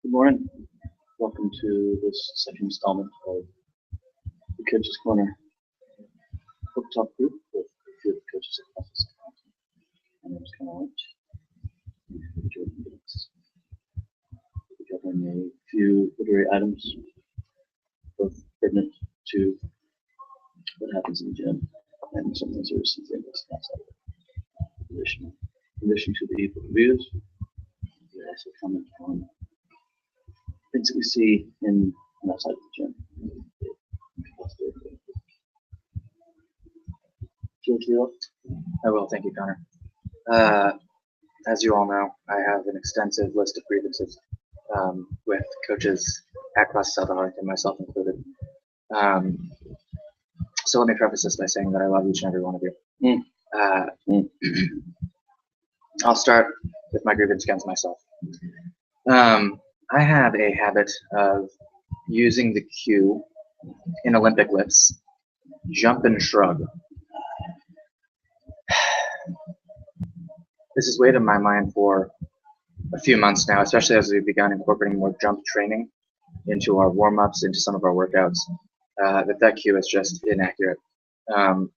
Good morning. Welcome to this second installment of the Coach's Corner book talk group with a few of the coaches across the Southampton. My name is Conor and Jordan. We're covering a few literary items, both pertinent to what happens in the gym and some things that are something that's outside of it. In addition to the book reviews, we also comment on things that we see in and outside of the gym. I will, thank you, Connor. As you all know, I have an extensive list of grievances with coaches across South Arlington, myself included. So let me preface this by saying that I love each and every one of you. I'll start with my grievance against myself. I have a habit of using the cue in Olympic lifts, jump and shrug. This has weighed in my mind for a few months now, especially as we've begun incorporating more jump training into our warm-ups, into some of our workouts, that cue is just inaccurate. I'm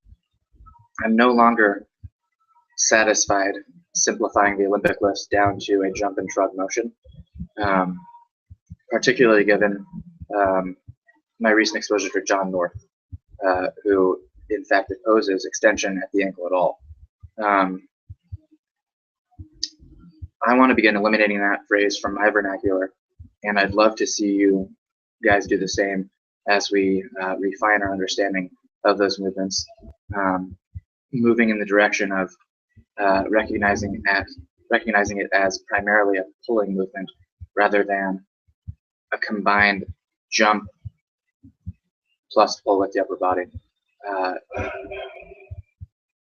no longer satisfied simplifying the Olympic lifts down to a jump and shrug motion, particularly given my recent exposure to John North, who in fact opposes extension at the ankle at all. I want to begin eliminating that phrase from my vernacular, and I'd love to see you guys do the same as we refine our understanding of those movements, moving in the direction of recognizing it as primarily a pulling movement rather than a combined jump plus pull with the upper body.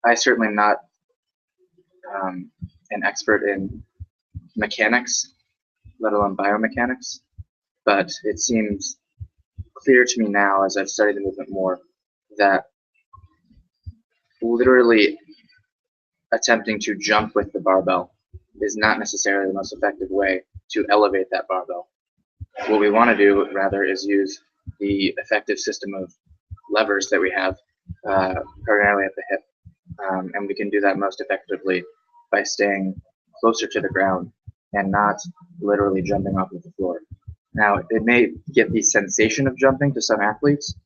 I certainly am not an expert in mechanics, let alone biomechanics, but it seems clear to me now as I've studied the movement more that literally attempting to jump with the barbell is not necessarily the most effective way to elevate that barbell. What we want to do rather is use the effective system of levers that we have primarily at the hip, and we can do that most effectively by staying closer to the ground and not literally jumping off of the floor. Now, it may give the sensation of jumping to some athletes,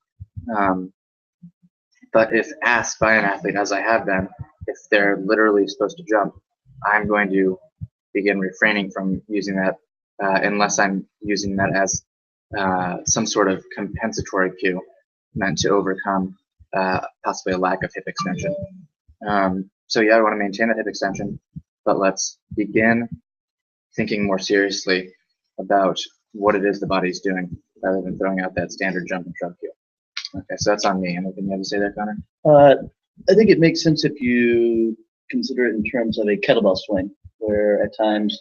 but if asked by an athlete, as I have been, if they're literally supposed to jump, I'm going to begin refraining from using that unless I'm using that as some sort of compensatory cue meant to overcome possibly a lack of hip extension. So yeah, I want to maintain that hip extension, but let's begin thinking more seriously about what it is the body's doing rather than throwing out that standard jump and shrug cue. Okay, so that's on me. Anything you have to say there, Connor? I think it makes sense if you consider it in terms of a kettlebell swing, where at times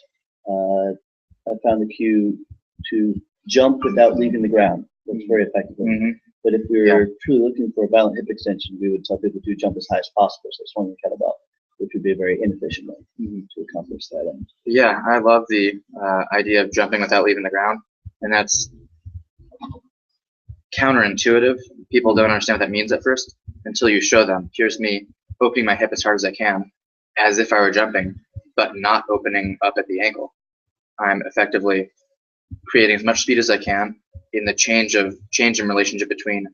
I found the cue to jump without leaving the ground works very effectively. But if we were truly looking for a violent hip extension, we would tell people to jump as high as possible, so swinging the kettlebell, which would be a very inefficient way to accomplish that end. Yeah, I love the idea of jumping without leaving the ground, and that's counterintuitive. People don't understand what that means at first until you show them. Here's me opening my hip as hard as I can, as if I were jumping, but not opening up at the ankle. I'm effectively creating as much speed as I can in the change in relationship between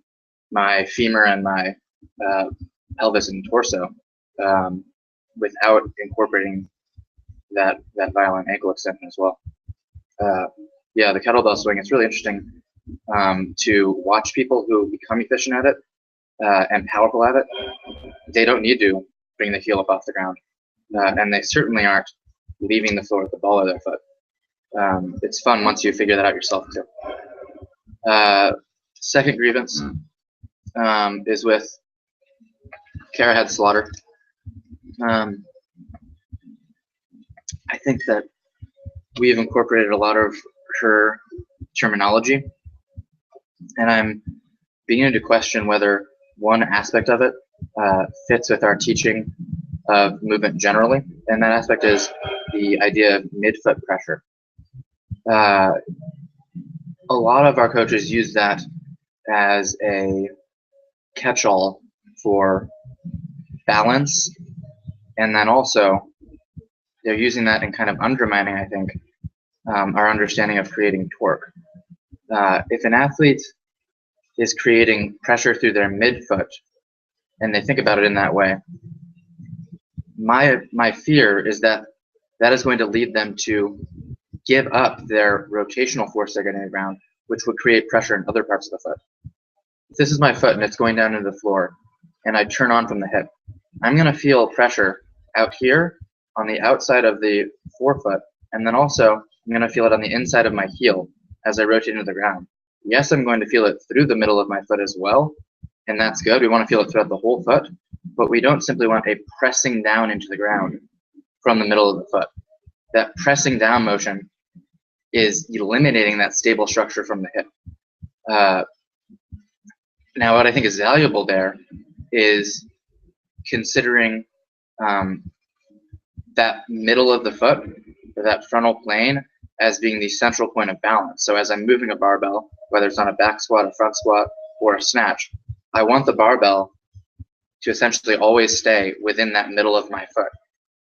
my femur and my pelvis and torso, without incorporating that violent ankle extension as well. Yeah, the kettlebell swing, it's really interesting to watch people who become efficient at it and powerful at it. They don't need to bring the heel up off the ground, and they certainly aren't leaving the floor with the ball of their foot. It's fun once you figure that out yourself too. Second grievance is with Kara Slaughter. I think that we've incorporated a lot of her terminology, and I'm beginning to question whether one aspect of it fits with our teaching of movement generally, and that aspect is the idea of midfoot pressure. A lot of our coaches use that as a catch-all for balance, and then also they're using that in kind of undermining, I think, our understanding of creating torque. If an athlete is creating pressure through their midfoot, and they think about it in that way, my fear is that that is going to lead them to give up their rotational force they're getting to the ground, which would create pressure in other parts of the foot. If this is my foot and it's going down into the floor, and I turn on from the hip, I'm going to feel pressure out here on the outside of the forefoot, and then also I'm going to feel it on the inside of my heel as I rotate into the ground. Yes, I'm going to feel it through the middle of my foot as well, and that's good. We want to feel it throughout the whole foot, but we don't simply want a pressing down into the ground from the middle of the foot. That pressing down motion is eliminating that stable structure from the hip. Now, what I think is valuable there is considering that middle of the foot, or that frontal plane, as being the central point of balance. So as I'm moving a barbell, whether it's on a back squat, a front squat, or a snatch, I want the barbell to essentially always stay within that middle of my foot.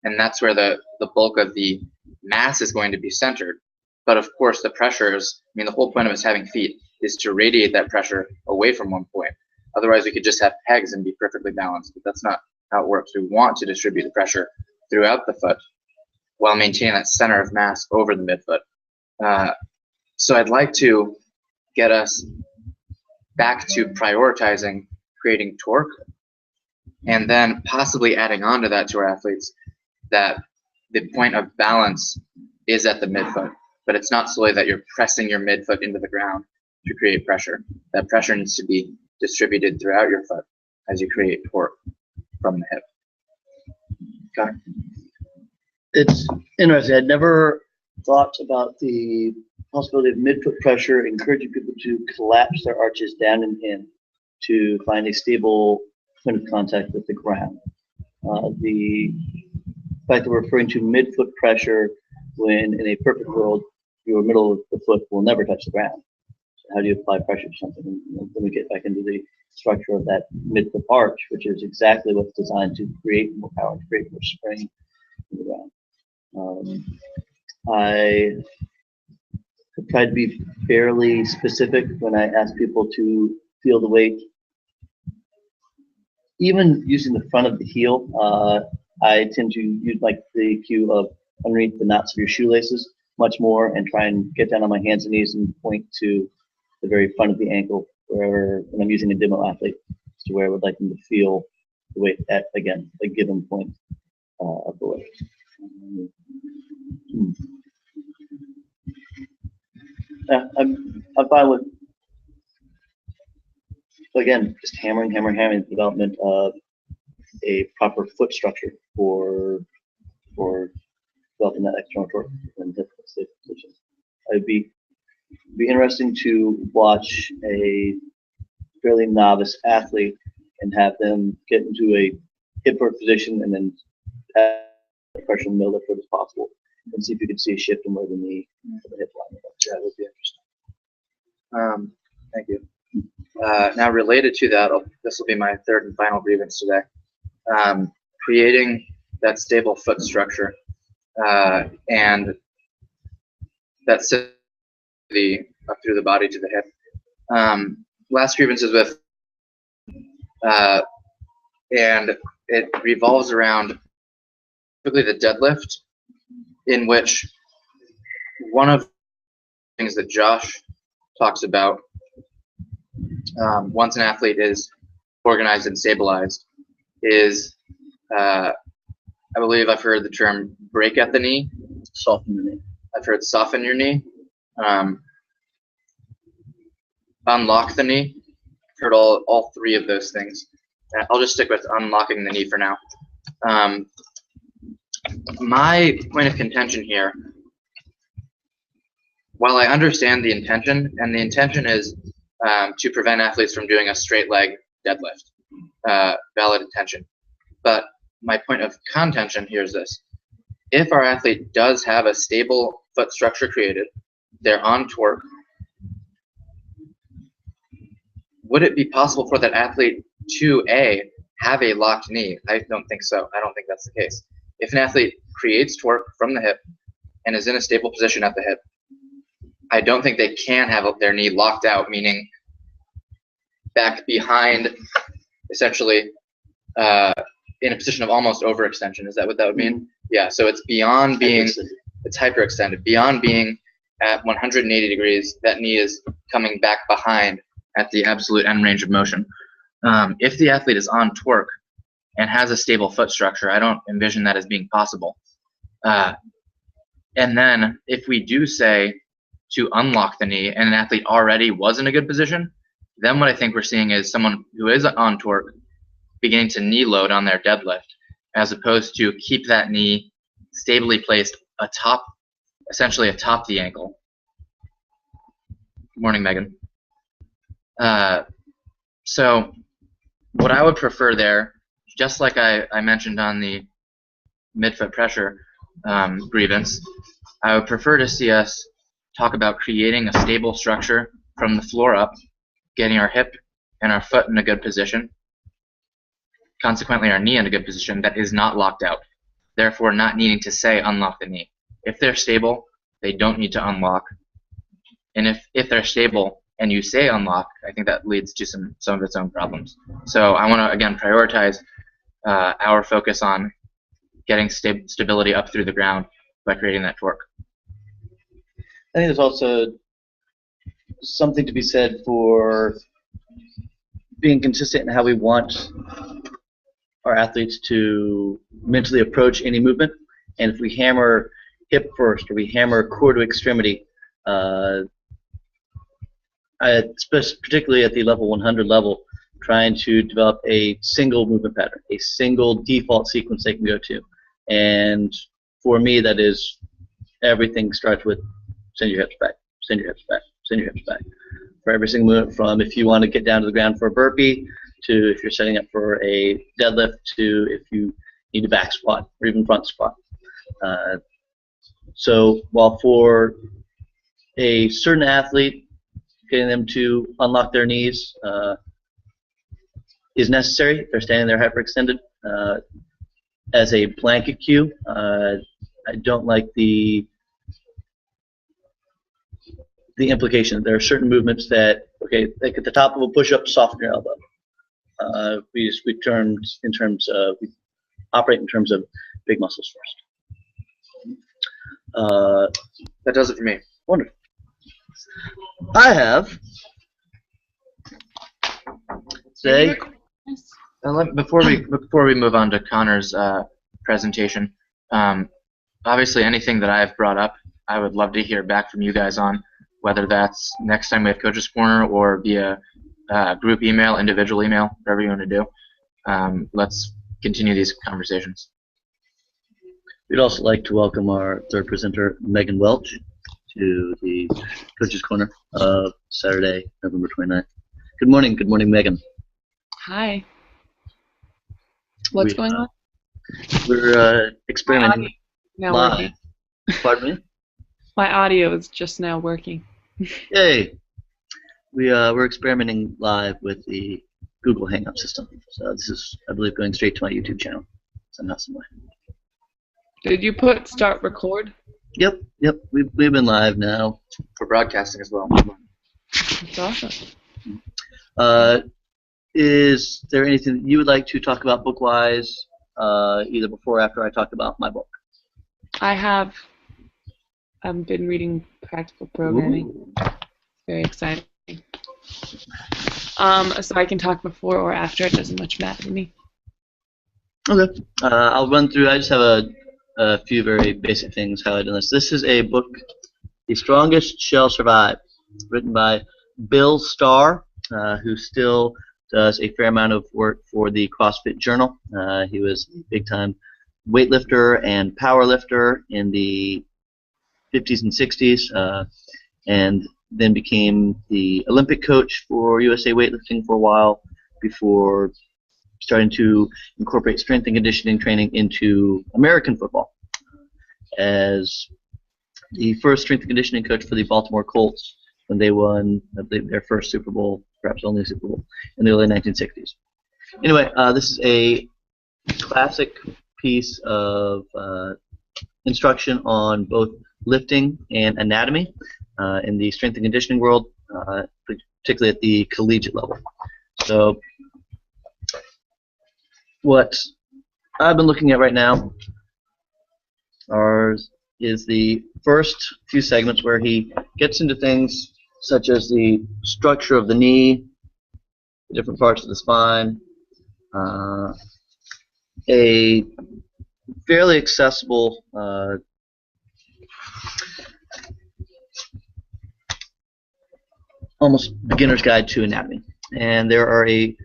And that's where the bulk of the mass is going to be centered. But of course, the pressures, I mean, the whole point of us having feet is to radiate that pressure away from one point. Otherwise, we could just have pegs and be perfectly balanced, but that's not how it works. We want to distribute the pressure throughout the foot while maintaining that center of mass over the midfoot. So I'd like to get us back to prioritizing creating torque, and then possibly adding on to that to our athletes that the point of balance is at the midfoot, but it's not solely that you're pressing your midfoot into the ground to create pressure. That pressure needs to be distributed throughout your foot as you create torque from the hip. Connor? It's interesting. I'd never thought about the possibility of midfoot pressure, encouraging people to collapse their arches down and in to find a stable point of contact with the ground. The fact that we're referring to midfoot pressure when in a perfect world, your middle of the foot will never touch the ground. So how do you apply pressure to something? And then we get back into the structure of that midfoot arch, which is exactly what's designed to create more power, to create more spring in the ground. I have tried to be fairly specific when I ask people to feel the weight. Even using the front of the heel, I tend to use like the cue of underneath the knots of your shoelaces much more, and try and get down on my hands and knees and point to the very front of the ankle, wherever when I'm using a demo athlete, to where I would like them to feel the weight at, again, a given point of the weight. I'm fine with, again, just hammering the development of a proper foot structure for developing that external torque and hip safe position. It'd be interesting to watch a fairly novice athlete and have them get into a hip torque position and then add pressure in the middle of the foot as possible, and see if you can see a shift in where the knee or the hip line is. That would be interesting. Thank you. Now, related to that, this will be my third and final grievance today. Creating that stable foot structure and that up through the body to the hip. Last grievance is with, and it revolves around particularly the deadlift, in which one of the things that Josh talks about once an athlete is organized and stabilized is, I believe I've heard the term break at the knee. Soften the knee. I've heard soften your knee. Unlock the knee. I've heard all three of those things. I'll just stick with unlocking the knee for now. My point of contention here, while I understand the intention, and the intention is to prevent athletes from doing a straight leg deadlift, valid intention. But my point of contention here is this. If our athlete does have a stable foot structure created, they're on torque, would it be possible for that athlete to have a locked knee? I don't think so. I don't think that's the case. If an athlete creates torque from the hip and is in a stable position at the hip, I don't think they can have their knee locked out, meaning back behind, essentially in a position of almost overextension. Is that what that would mean? Yeah, so it's beyond being, it's hyperextended. Beyond being at 180 degrees, that knee is coming back behind at the absolute end range of motion. If the athlete is on torque and has a stable foot structure, I don't envision that as being possible. And then if we do say to unlock the knee and an athlete already was in a good position, then what I think we're seeing is someone who is on torque beginning to knee load on their deadlift, as opposed to keep that knee stably placed essentially atop the ankle. Good morning, Megan. So what I would prefer there, just like I mentioned on the midfoot pressure grievance, I would prefer to see us talk about creating a stable structure from the floor up, getting our hip and our foot in a good position, consequently our knee in a good position that is not locked out, therefore not needing to say unlock the knee. If they're stable, they don't need to unlock. And if they're stable and you say unlock, I think that leads to some of its own problems. So I want to, again, prioritize our focus on getting stability up through the ground by creating that torque. I think there's also something to be said for being consistent in how we want our athletes to mentally approach any movement. And if we hammer hip first or we hammer core to extremity, particularly at the level 100 level, trying to develop a single movement pattern, a single default sequence they can go to. And for me, that is everything starts with send your hips back, send your hips back, send your hips back. For every single movement, from if you want to get down to the ground for a burpee, to if you're setting up for a deadlift, to if you need a back squat or even front squat. So while for a certain athlete, getting them to unlock their knees is necessary if they're standing there hyperextended. As a blanket cue, I don't like the implication. There are certain movements that, okay, like at the top of a push-up, soften your elbow. We operate in terms of big muscles first. That does it for me. Wonderful. I have today. Before we move on to Conor's presentation, obviously anything that I've brought up, I would love to hear back from you guys on, whether that's next time we have Coach's Corner or via group email, individual email, whatever you want to do. Let's continue these conversations. We'd also like to welcome our third presenter, Megan Welch, to the Coach's Corner of Saturday, November 29th. Good morning, Megan. Hi. What's going on? We're experimenting now live. Pardon me? My audio is just now working. Yay! We're experimenting live with the Google Hangout system. So this is, I believe, going straight to my YouTube channel. Somehow, some way. Did you put start record? Yep. We've been live now. For broadcasting as well. That's awesome. Is there anything that you would like to talk about book-wise, either before or after I talk about my book? I've been reading Practical Programming. Ooh. Very exciting. So I can talk before or after. It doesn't much matter to me. Okay. I'll run through. I just have a few very basic things highlighted in this. This is a book, The Strongest Shall Survive, written by Bill Starr, who still does a fair amount of work for the CrossFit Journal. He was a big-time weightlifter and powerlifter in the 50s and 60s, and then became the Olympic coach for USA Weightlifting for a while before starting to incorporate strength and conditioning training into American football. As the first strength and conditioning coach for the Baltimore Colts when they won their first Super Bowl, perhaps only Super Bowl, in the early 1960s. Anyway, this is a classic piece of instruction on both lifting and anatomy in the strength and conditioning world, particularly at the collegiate level. So what I've been looking at right now is the first few segments where he gets into things such as the structure of the knee, different parts of the spine, a fairly accessible almost beginner's guide to anatomy. And there are a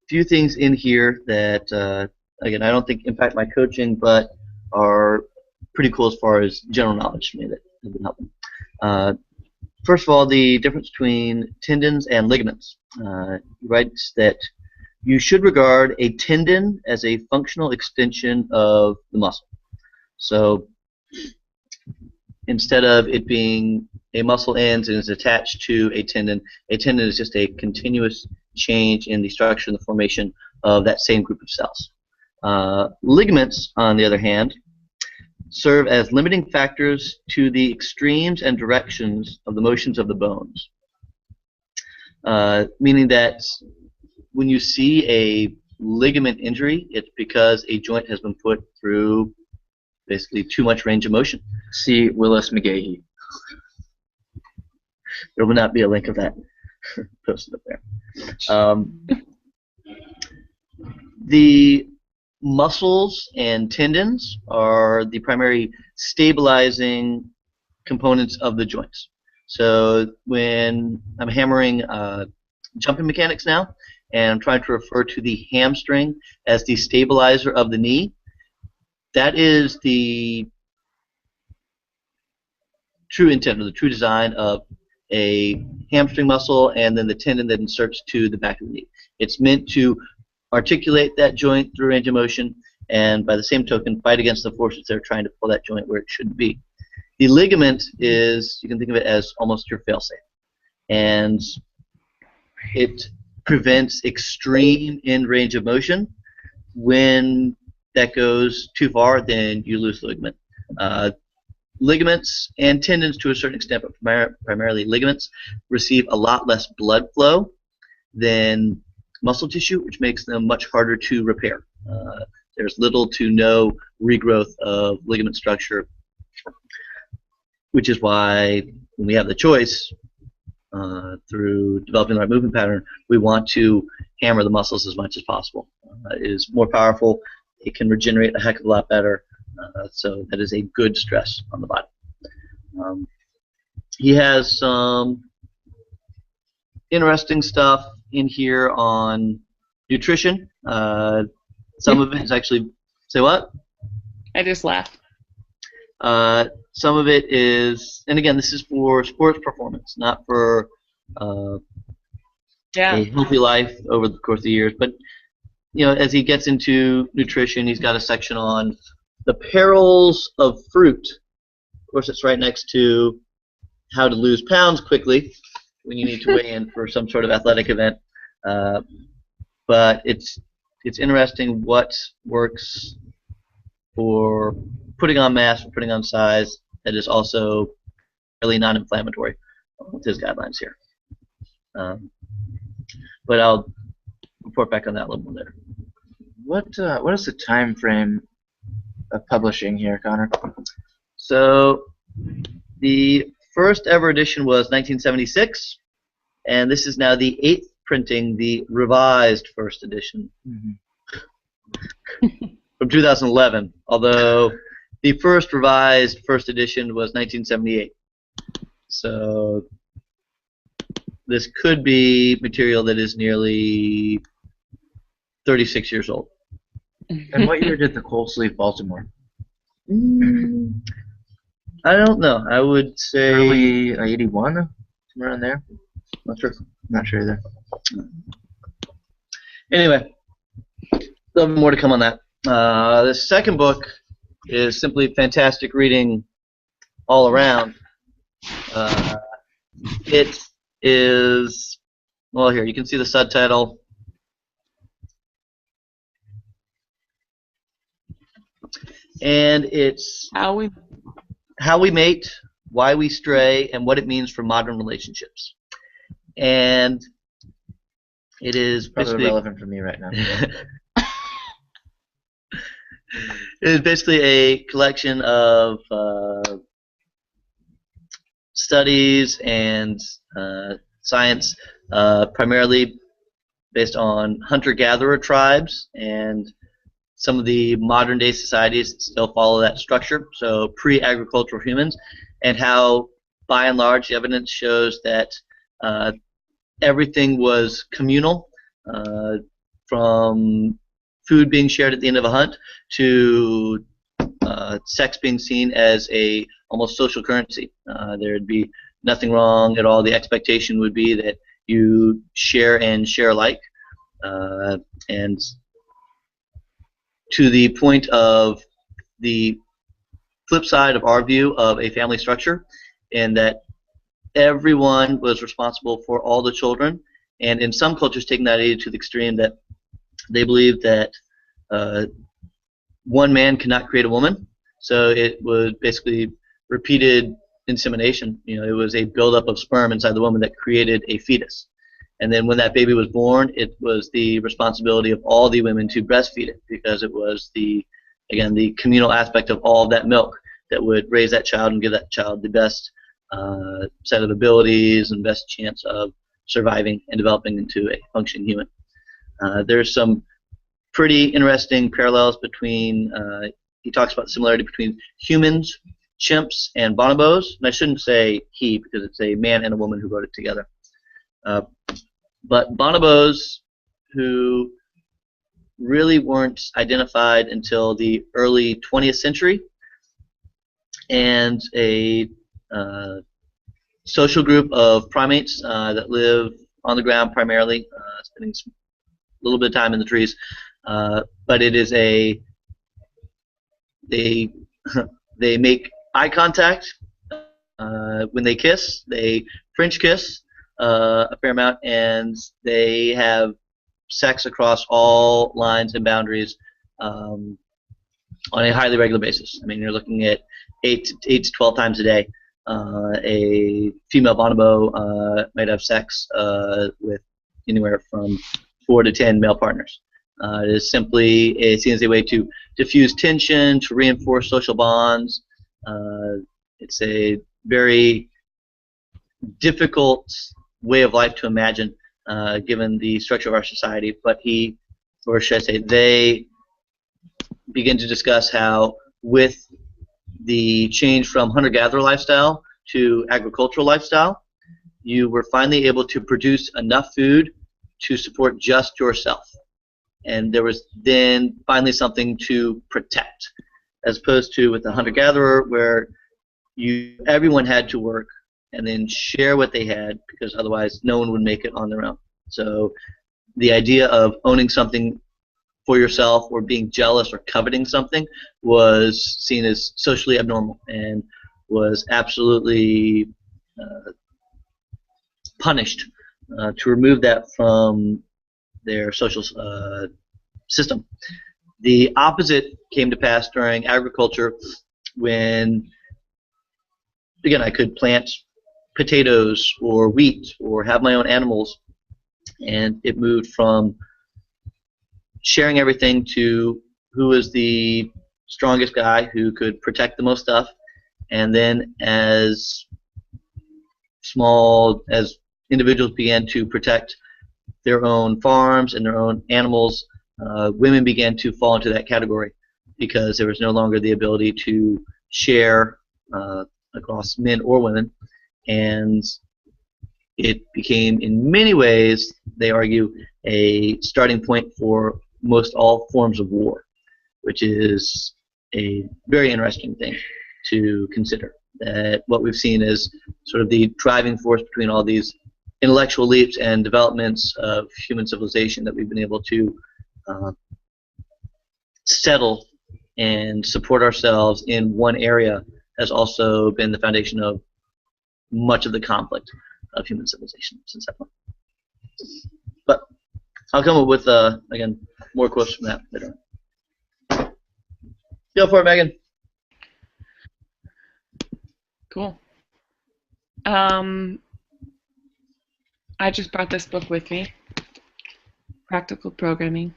few things in here that, again, I don't think impact my coaching, but are pretty cool as far as general knowledge to me that have been helping. First of all, the difference between tendons and ligaments. He writes that you should regard a tendon as a functional extension of the muscle. So instead of it being a muscle ends and is attached to a tendon is just a continuous change in the structure and the formation of that same group of cells. Ligaments, on the other hand, serve as limiting factors to the extremes and directions of the motions of the bones. Meaning that when you see a ligament injury, it's because a joint has been put through basically too much range of motion. See Willis McGahee. There will not be a link of that posted up there. The muscles and tendons are the primary stabilizing components of the joints. So when I'm hammering jumping mechanics now, and I'm trying to refer to the hamstring as the stabilizer of the knee, that is the true intent or the true design of a hamstring muscle and then the tendon that inserts to the back of the knee. It's meant to articulate that joint through range of motion and by the same token fight against the forces that are trying to pull that joint where it should be. The ligament is, you can think of it as almost your failsafe, and it prevents extreme end range of motion. When that goes too far, then you lose the ligament. Ligaments and tendons to a certain extent, but primarily ligaments, receive a lot less blood flow than muscle tissue, which makes them much harder to repair. There's little to no regrowth of ligament structure, which is why when we have the choice through developing the right movement pattern, we want to hammer the muscles as much as possible. It is more powerful. It can regenerate a heck of a lot better. So that is a good stress on the body. He has some interesting stuff in here on nutrition. Some of it is actually, say what? I just laughed. Some of it is, and again, this is for sports performance, not for a healthy life over the course of the years. But you know, as he gets into nutrition, he's got a section on the perils of fruit. Of course, it's right next to how to lose pounds quickly when you need to weigh in for some sort of athletic event. But it's interesting what works for putting on mass, for putting on size, that is also really non-inflammatory with his guidelines here. But I'll report back on that a little more later. What is the time frame of publishing here, Connor? So the first ever edition was 1976, and this is now the 8th printing, the revised first edition from 2011, although the first revised first edition was 1978. So this could be material that is nearly 36 years old. And what year did the Colts leave Baltimore? I don't know. I would say Early 81, somewhere around there. Not sure. Not sure either. Anyway, there'll be more to come on that. The second book is simply fantastic reading all around. It is, well, here you can see the subtitle. And it's How we mate, why we stray, and what it means for modern relationships. And it is Probably basically relevant for me right now. it is basically a collection of studies and science, primarily based on hunter-gatherer tribes and some of the modern-day societies that still follow that structure, so pre-agricultural humans, and how, by and large, the evidence shows that everything was communal, from food being shared at the end of a hunt to sex being seen as a almost social currency. There'd be nothing wrong at all. The expectation would be that you share and share alike, and to the point of the flip side of our view of a family structure, and that everyone was responsible for all the children, and in some cultures taking that idea to the extreme that they believe that one man cannot create a woman, so it was basically repeated insemination. You know, it was a buildup of sperm inside the woman that created a fetus. And then when that baby was born, it was the responsibility of all the women to breastfeed it, because it was the communal aspect of all of that milk that would raise that child and give that child the best set of abilities and best chance of surviving and developing into a functioning human. There's some pretty interesting parallels between, he talks about the similarity between humans, chimps, and bonobos. And I shouldn't say he, because it's a man and a woman who wrote it together. But bonobos, who really weren't identified until the early 20th century, and a social group of primates that live on the ground primarily, spending a little bit of time in the trees, but it is they make eye contact when they kiss. They French kiss a fair amount, and they have sex across all lines and boundaries on a highly regular basis. I mean, you're looking at 8 to 12 times a day. A female bonobo might have sex with anywhere from 4 to 10 male partners. It is simply seen as a way to diffuse tension, to reinforce social bonds. It's a very difficult way of life to imagine, given the structure of our society. But they begin to discuss how, with the change from hunter-gatherer lifestyle to agricultural lifestyle, you were finally able to produce enough food to support just yourself. And there was then finally something to protect, as opposed to with the hunter-gatherer, where everyone had to work and then share what they had, because otherwise no one would make it on their own. So the idea of owning something for yourself or being jealous or coveting something was seen as socially abnormal and was absolutely punished. To remove that from their social system. The opposite came to pass during agriculture, when, again, I could plant potatoes or wheat or have my own animals, and it moved from sharing everything to who was the strongest guy who could protect the most stuff, and then as individuals began to protect their own farms and their own animals, women began to fall into that category, because there was no longer the ability to share across men or women, and it became, in many ways, they argue, a starting point for most all forms of war, which is a very interesting thing to consider. That what we've seen is sort of the driving force between all these intellectual leaps and developments of human civilization, that we've been able to settle and support ourselves in one area has also been the foundation of much of the conflict of human civilization since that point. But I'll come up with, again, more quotes from that later on. Go for it, Megan. Cool. I just brought this book with me, Practical Programming.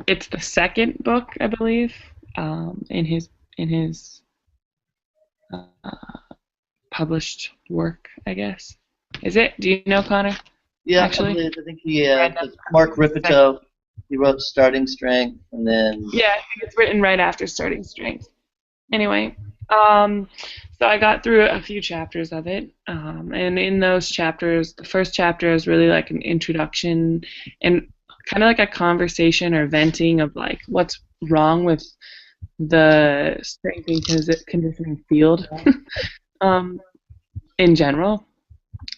It's the second book, I believe, in his published work, I guess. Is it? Do you know, Connor? Yeah, Actually, I think Mark Ripito. He wrote Starting Strength, and then yeah, I think it's written right after Starting Strength. Anyway, so I got through a few chapters of it, and in those chapters, the first chapter is really like an introduction and kind of like a conversation or venting of like what's wrong with the strength and conditioning field in general.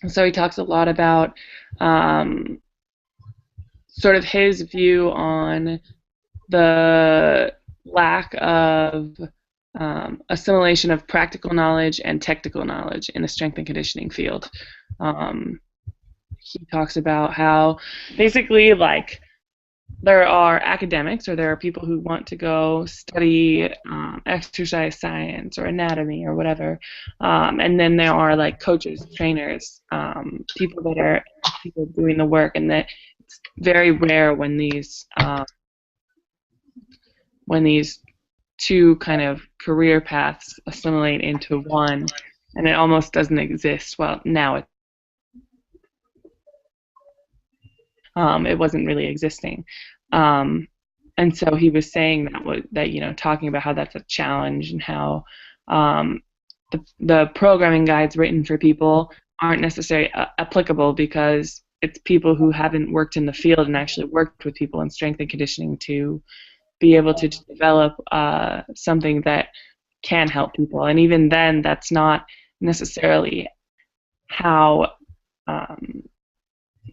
So he talks a lot about sort of his view on the lack of assimilation of practical knowledge and technical knowledge in the strength and conditioning field. He talks about how basically like there are academics or there are people who want to go study exercise science or anatomy or whatever, and then there are like coaches, trainers, people that are doing the work, and that it's very rare when these two kind of career paths assimilate into one, and it almost doesn't exist. Well, now it wasn't really existing, and so he was saying that talking about how that's a challenge and how the programming guides written for people aren't necessarily applicable because it's people who haven't worked in the field and actually worked with people in strength and conditioning to be able to develop something that can help people. And even then, that's not necessarily how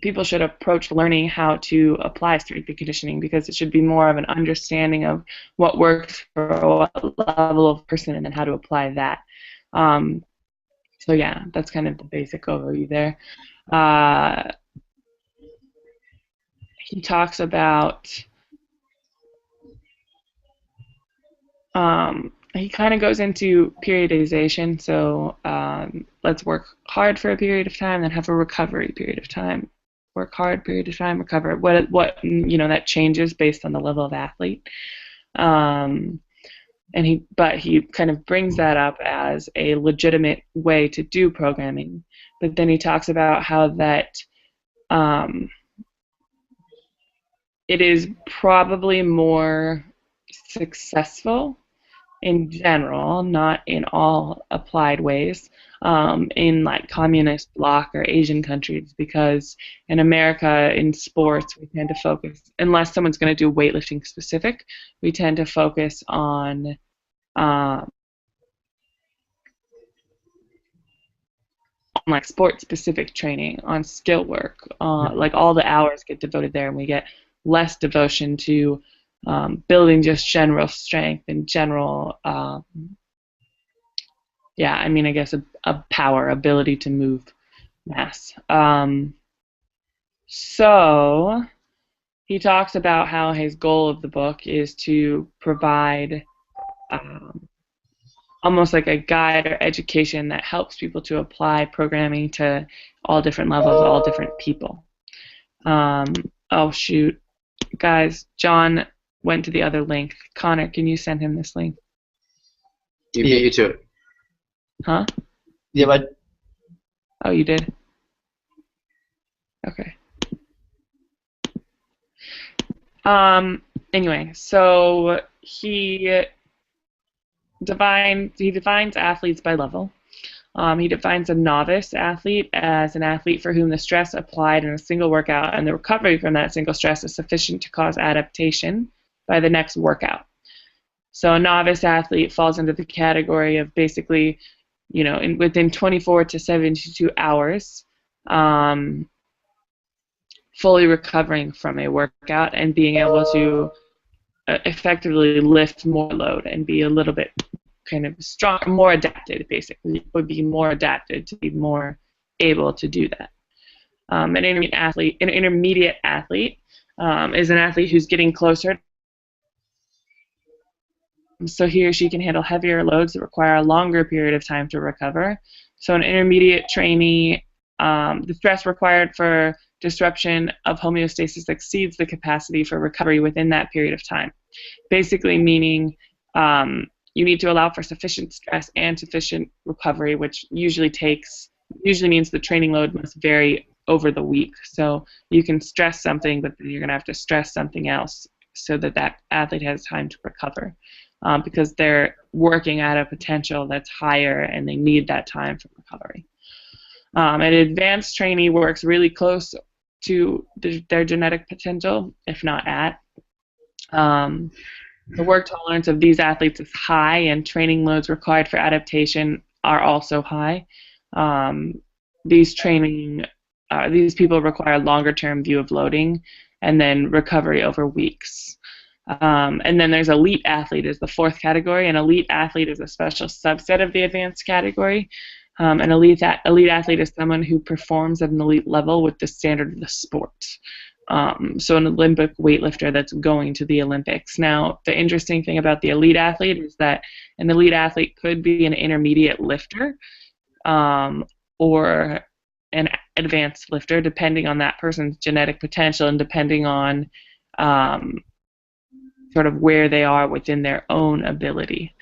people should approach learning how to apply strength and conditioning, because it should be more of an understanding of what works for what level of person and then how to apply that. So yeah, that's kind of the basic overview there. He talks about he kind of goes into periodization. So let's work hard for a period of time, then have a recovery period of time. Work hard, period of time, recover. What that changes based on the level of athlete. But he kind of brings that up as a legitimate way to do programming. But then he talks about how that it is probably more successful in general, not in all applied ways, in like communist bloc or Asian countries, because in America in sports we tend to focus, unless someone's going to do weightlifting specific, we tend to focus on like sport specific training, on skill work, like all the hours get devoted there, and we get less devotion to building just general strength and general, I guess a power, ability to move mass. So he talks about how his goal of the book is to provide almost like a guide or education that helps people to apply programming to all different levels, all different people. Oh shoot, guys, John went to the other link. Connor, can you send him this link? You beat you to it. Huh? Yeah, but Oh, you did? Okay. Anyway, so he defines athletes by level. He defines a novice athlete as an athlete for whom the stress applied in a single workout and the recovery from that single stress is sufficient to cause adaptation by the next workout. So a novice athlete falls into the category of basically, within 24 to 72 hours, fully recovering from a workout and being able to effectively lift more load and be a little bit kind of strong, more adapted, basically, would be more adapted to be more able to do that. An intermediate athlete is an athlete who's getting closer. So he or she can handle heavier loads that require a longer period of time to recover. So an intermediate trainee, the stress required for disruption of homeostasis exceeds the capacity for recovery within that period of time. Basically meaning you need to allow for sufficient stress and sufficient recovery, which usually means the training load must vary over the week. So you can stress something, but then you're going to have to stress something else so that that athlete has time to recover, because they're working at a potential that's higher and they need that time for recovery. An advanced trainee works really close to their genetic potential, if not at. The work tolerance of these athletes is high, and training loads required for adaptation are also high. These people require a longer-term view of loading and then recovery over weeks. And then there's elite athlete is the fourth category. An elite athlete is a special subset of the advanced category. An elite athlete is someone who performs at an elite level with the standard of the sport. So an Olympic weightlifter that's going to the Olympics. Now, the interesting thing about the elite athlete is that an elite athlete could be an intermediate lifter or an advanced lifter, depending on that person's genetic potential and depending on sort of where they are within their own ability.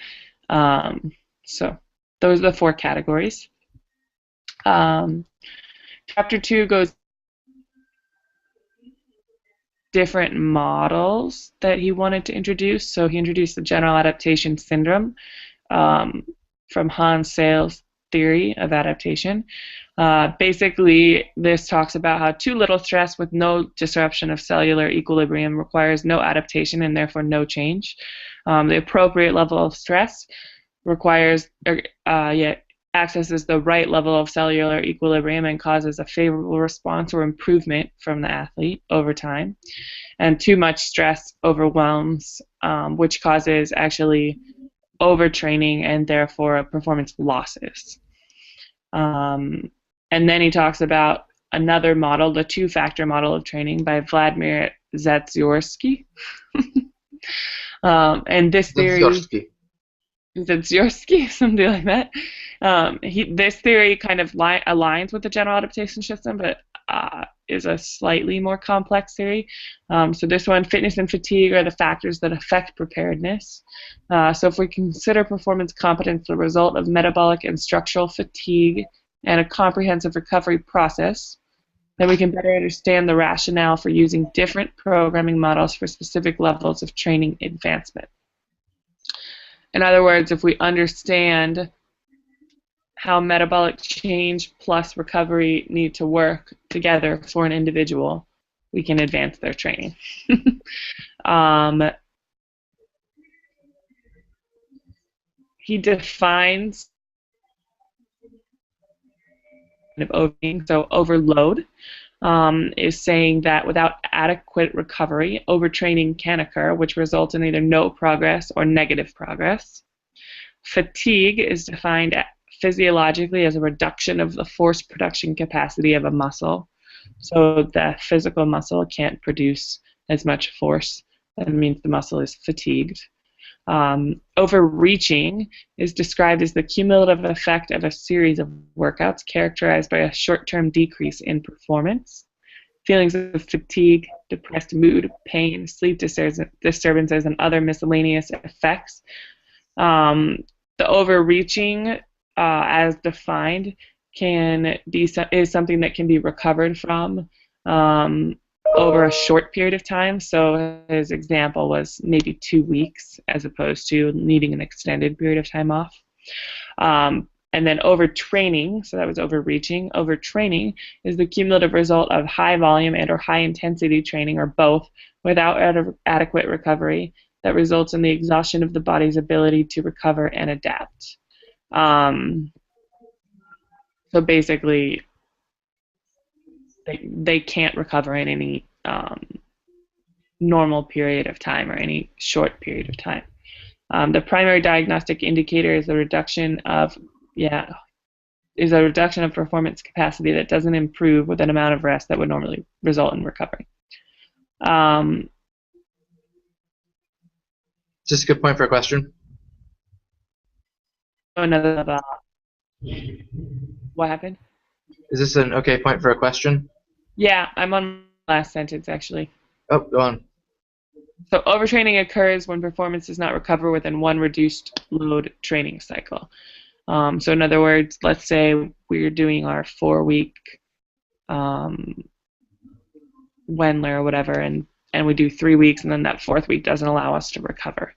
So those are the four categories. Chapter 2 goes different models that he wanted to introduce. So he introduced the general adaptation syndrome from Hans Sale's theory of adaptation. Basically, this talks about how too little stress with no disruption of cellular equilibrium requires no adaptation and therefore no change. The appropriate level of stress accesses the right level of cellular equilibrium and causes a favorable response or improvement from the athlete over time. And too much stress overwhelms, which causes actually overtraining and therefore performance losses. And then he talks about another model, the two-factor model of training by Vladimir Zatsiorsky. And this theory... Zatsiorsky, something like that. This theory kind of aligns with the general adaptation system, but is a slightly more complex theory. So this one, fitness and fatigue are the factors that affect preparedness. So if we consider performance competence the result of metabolic and structural fatigue and a comprehensive recovery process, then we can better understand the rationale for using different programming models for specific levels of training advancement. In other words, if we understand how metabolic change plus recovery need to work together for an individual, we can advance their training. He defines overload is saying that without adequate recovery, overtraining can occur, which results in either no progress or negative progress. Fatigue is defined physiologically as a reduction of the force production capacity of a muscle. So the physical muscle can't produce as much force. That means the muscle is fatigued. Overreaching is described as the cumulative effect of a series of workouts characterized by a short-term decrease in performance. Feelings of fatigue, depressed mood, pain, sleep disturbances, and other miscellaneous effects. The overreaching, as defined, is something that can be recovered from over a short period of time. So his example was maybe 2 weeks as opposed to needing an extended period of time off. And then overtraining, so that was overreaching. Overtraining is the cumulative result of high volume and or high intensity training or both without adequate recovery that results in the exhaustion of the body's ability to recover and adapt. So basically, they can't recover in any normal period of time or any short period of time. The primary diagnostic indicator is a reduction of performance capacity that doesn't improve with an amount of rest that would normally result in recovery. Is this a good point for a question? Another what happened? Is this an okay point for a question? Yeah, I'm on the last sentence actually. Oh, go on. So overtraining occurs when performance does not recover within one reduced load training cycle. So in other words, let's say we're doing our 4-week Wendler or whatever, and we do 3 weeks, and then that 4th week doesn't allow us to recover.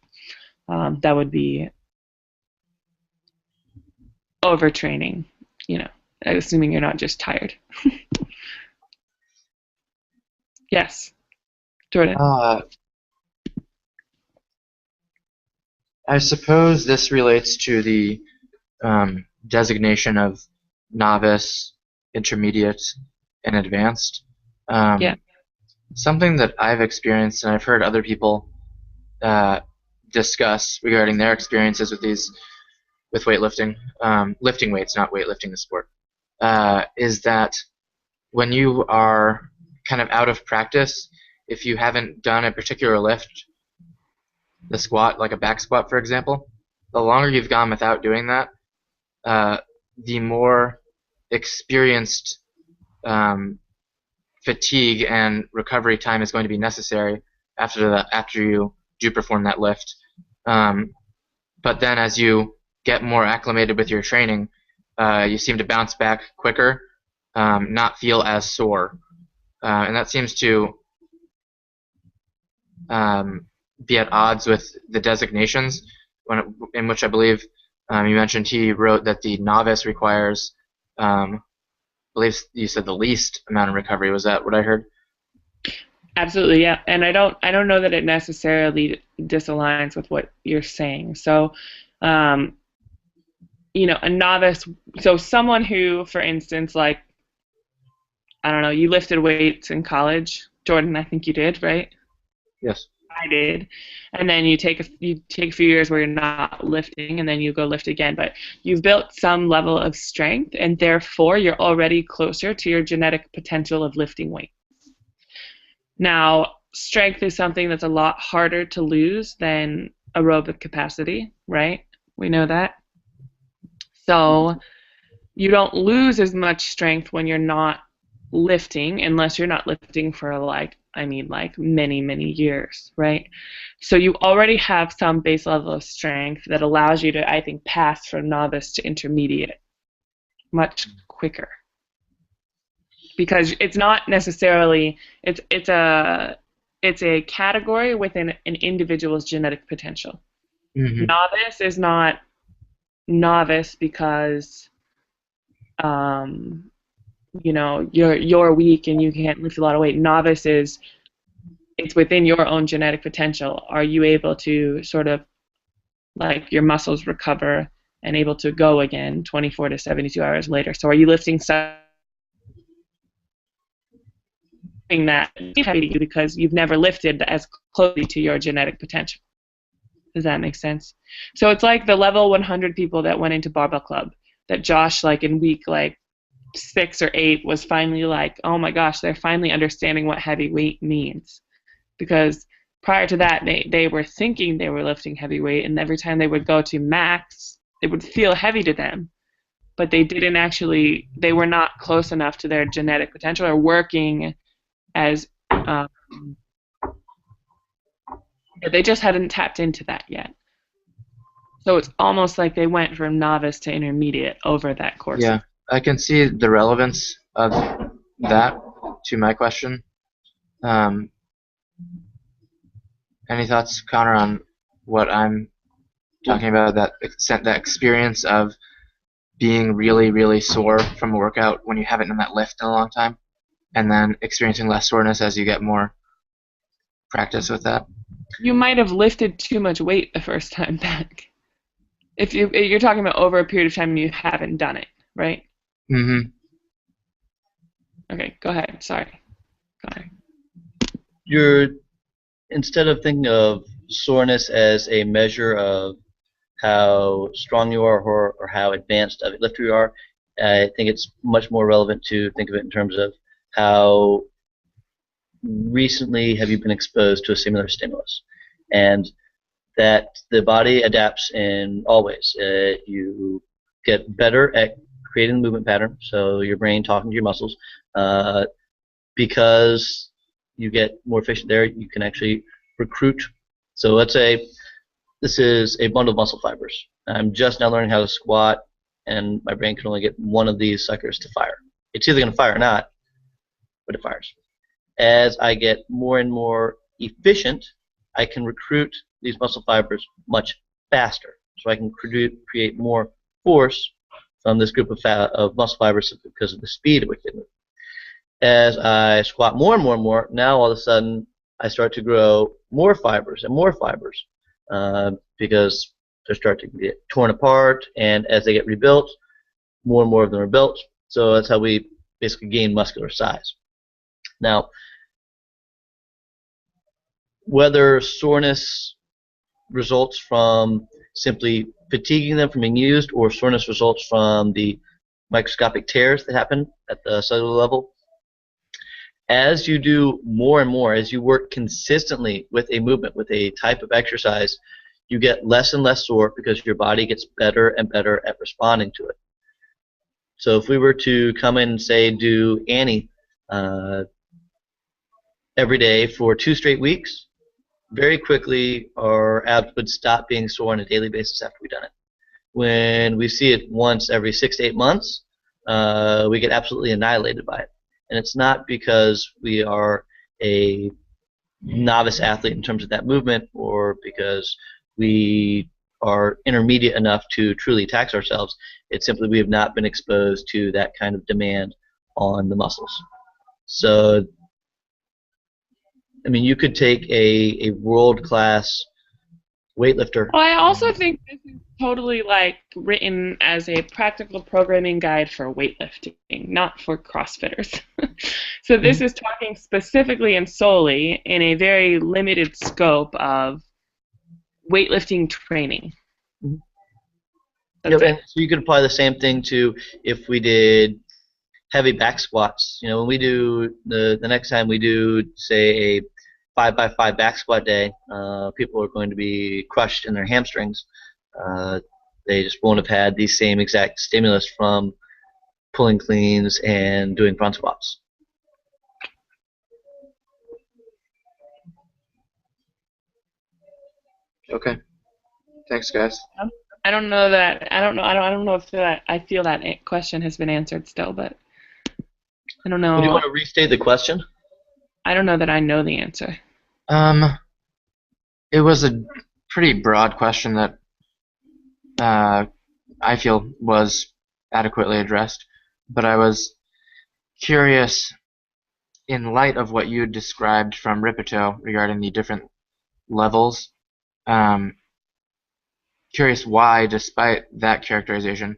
That would be overtraining, assuming you're not just tired. Yes, Jordan. I suppose this relates to the designation of novice, intermediate, and advanced. Yeah. Something that I've experienced and I've heard other people discuss regarding their experiences with weightlifting, lifting weights, not weightlifting the sport, is that when you are kind of out of practice, if you haven't done a particular lift, the squat, like a back squat, for example, the longer you've gone without doing that, the more experienced fatigue and recovery time is going to be necessary after you do perform that lift. But then as you get more acclimated with your training, you seem to bounce back quicker, not feel as sore. And that seems to be at odds with the designations, in which I believe you mentioned he wrote that the novice requires, I believe you said the least amount of recovery. Was that what I heard? Absolutely, yeah. And I don't know that it necessarily disaligns with what you're saying. So, a novice, so someone who, for instance, like, I don't know, you lifted weights in college. Jordan, I think you did, right? Yes. I did. And then you take a few years where you're not lifting, and then you go lift again. But you've built some level of strength, and therefore you're already closer to your genetic potential of lifting weight. Now, strength is something that's a lot harder to lose than aerobic capacity, right? We know that. So you don't lose as much strength when you're not lifting, unless you're not lifting for many, many years, right? So you already have some base level of strength that allows you to, I think, pass from novice to intermediate much quicker. Because it's not necessarily, it's a category within an individual's genetic potential. Mm-hmm. Novice is not novice because you're weak and you can't lift a lot of weight. Novice is, it's within your own genetic potential. Are you able to sort of, like, your muscles recover and able to go again 24 to 72 hours later? So are you lifting something that is heavy to you because you've never lifted as closely to your genetic potential? Does that make sense? So it's like the level 100 people that went into barbell club that Josh, like, in week 6 or 8 was finally like, oh my gosh, they're finally understanding what heavy weight means. Because prior to that, they were thinking they were lifting heavy weight, and every time they would go to max, it would feel heavy to them. But they were not close enough to their genetic potential or working as, they just hadn't tapped into that yet. So it's almost like they went from novice to intermediate over that course. Yeah, I can see the relevance of that to my question. Any thoughts, Connor, on what I'm talking about, that experience of being really, really sore from a workout when you haven't done that lift in a long time, and then experiencing less soreness as you get more practice with that? You might have lifted too much weight the first time back. If you're talking about over a period of time you haven't done it, right? Mm-hmm. Okay, go ahead. Sorry. Go ahead. instead of thinking of soreness as a measure of how strong you are or how advanced of a lifter you are, I think it's much more relevant to think of it in terms of how recently have you been exposed to a similar stimulus, and that the body adapts in all ways. You get better at creating the movement pattern, so your brain talking to your muscles, because you get more efficient there. You can actually recruit. So let's say this is a bundle of muscle fibers. I'm just now learning how to squat, and my brain can only get one of these suckers to fire. It's either going to fire or not, but it fires. As I get more and more efficient, I can recruit these muscle fibers much faster. So I can create more force from this group of muscle fibers because of the speed at which they move. As I squat more and more and more, now all of a sudden I start to grow more fibers and more fibers because they start to get torn apart, and as they get rebuilt, more and more of them are built. So that's how we basically gain muscular size. Now, whether soreness results from simply fatiguing them from being used, or soreness results from the microscopic tears that happen at the cellular level, as you do more and more, as you work consistently with a movement, with a type of exercise, you get less and less sore because your body gets better and better at responding to it. So if we were to come in and say do Annie every day for 2 straight weeks, very quickly our abs would stop being sore on a daily basis after we've done it. When we see it once every 6 to 8 months, we get absolutely annihilated by it. And it's not because we are a novice athlete in terms of that movement, or because we are intermediate enough to truly tax ourselves. It's simply we have not been exposed to that kind of demand on the muscles. So, I mean, you could take a world-class weightlifter. Well, I also think this is totally like written as a practical programming guide for weightlifting, not for CrossFitters. So this is talking specifically and solely in a very limited scope of weightlifting training. Yep, and so you could apply the same thing to if we did heavy back squats. You know, when we do the next time we do, say, a 5x5 back squat day, people are going to be crushed in their hamstrings. They just won't have had the same exact stimulus from pulling cleans and doing front squats. Okay. Thanks, guys. I don't know that. I don't know if that. I feel that question has been answered still, but I don't know. Do you want to restate the question? I don't know that I know the answer. It was a pretty broad question that I feel was adequately addressed, but I was curious, in light of what you described from Ripito regarding the different levels, curious why, despite that characterization,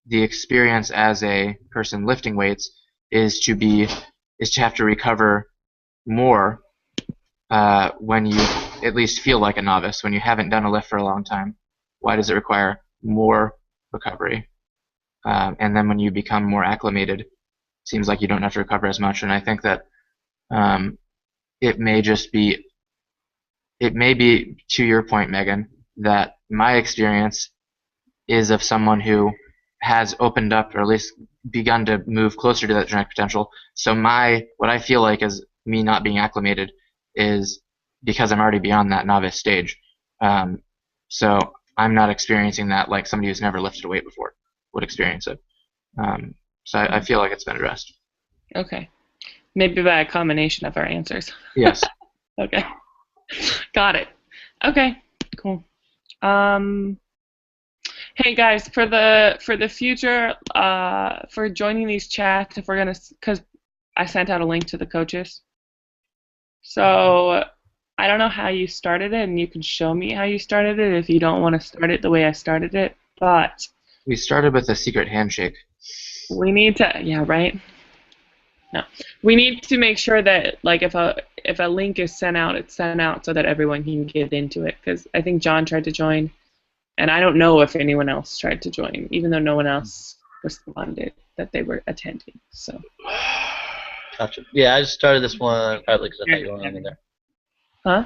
the experience as a person lifting weights is to have to recover more when you at least feel like a novice, when you haven't done a lift for a long time. Why does it require more recovery? And then when you become more acclimated, it seems like you don't have to recover as much. And I think that it may be, to your point, Megan, that my experience is of someone who has opened up, or at least begun to move closer to that genetic potential. So what I feel like is me not being acclimated is because I'm already beyond that novice stage. So I'm not experiencing that like somebody who's never lifted a weight before would experience it. So I feel like it's been addressed. Okay. Maybe by a combination of our answers. Yes. Okay. Got it. Okay. Cool. Hey guys, for the future, for joining these chats, if we're gonna, because I sent out a link to the coaches. So I don't know how you started it, and you can show me how you started it if you don't want to start it the way I started it. But we started with a secret handshake. we need to, yeah, right. No. We need to make sure that, like, if a link is sent out, it's sent out so that everyone can get into it. Because I think John tried to join, and I don't know if anyone else tried to join, even though no one else responded that they were attending. So. Gotcha. Yeah, I just started this one partly because I thought you were on there. Huh?